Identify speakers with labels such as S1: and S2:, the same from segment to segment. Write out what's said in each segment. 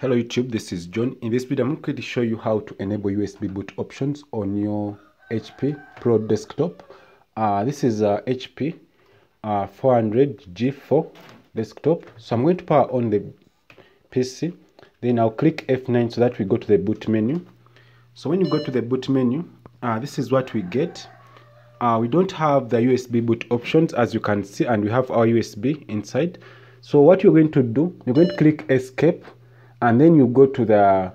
S1: Hello YouTube, this is John. In this video I'm going to show you how to enable USB boot options on your HP Pro desktop. This is a HP 400 G4 desktop. So I'm going to power on the PC, then I'll click F9 so that we go to the boot menu. So when you go to the boot menu, this is what we get. We don't have the USB boot options as you can see, and we have our USB inside. So what you're going to do, you're going to click escape, and then you go to the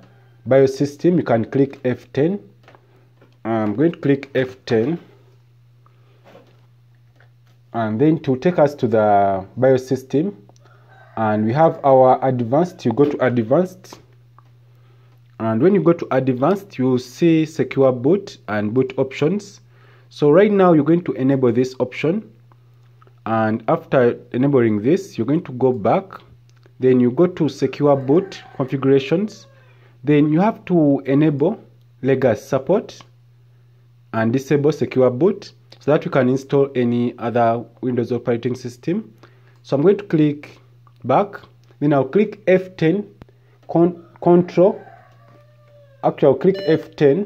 S1: BIOS system. You can click F10. I'm going to click F10, and then to take us to the BIOS system, and we have our advanced. You go to advanced, and when you go to advanced, you will see secure boot and boot options. So right now you're going to enable this option, and after enabling this, you're going to go back. Then you go to secure boot configurations. Then you have to enable legacy support and disable secure boot so that you can install any other Windows operating system. So I'm going to click back. Then I'll click F10 control. Actually, I'll click F10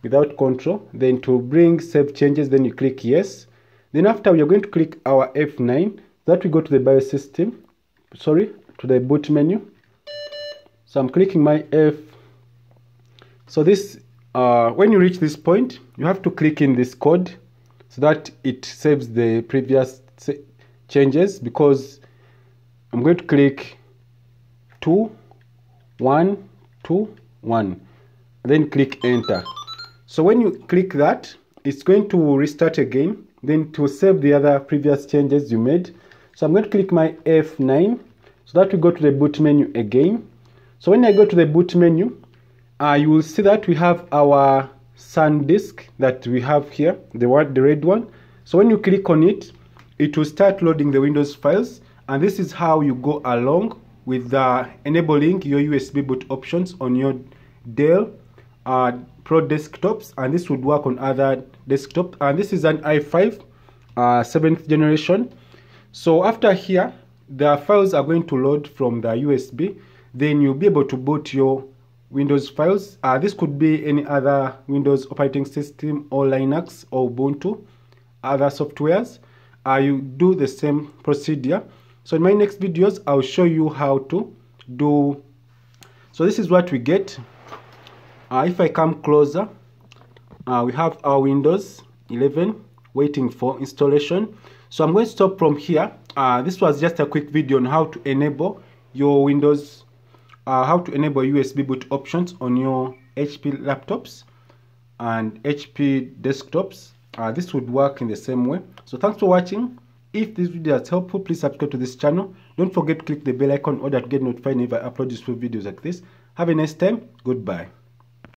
S1: without control. Then to bring save changes, then you click yes. Then after, we are going to click our F9 so that we go to the BIOS system. To the boot menu. So I'm clicking my F. So this when you reach this point, you have to click in this code so that it saves the previous changes, because I'm going to click 2 1 2 1, then click enter. So when you click that, it's going to restart again, then to save the other previous changes you made. So I'm going to click my F9 so that we go to the boot menu again. So when I go to the boot menu, you will see that we have our SanDisk that we have here, the red one. So when you click on it, it will start loading the Windows files, and this is how you go along with enabling your USB boot options on your Dell Pro desktops, and this would work on other desktops. And this is an i5 7th generation. So after here, the files are going to load from the USB. Then you'll be able to boot your Windows files. This could be any other Windows operating system or Linux or Ubuntu, other softwares. You do the same procedure. So in my next videos, I'll show you how to do. So this is what we get. If I come closer, we have our Windows 11 waiting for installation. So I'm going to stop from here. This was just a quick video on how to enable your Windows, how to enable USB boot options on your HP laptops and HP desktops. This would work in the same way. So thanks for watching. If this video is helpful, please subscribe to this channel. Don't forget to click the bell icon in order to get notified if I upload useful videos like this. Have a nice time. Goodbye.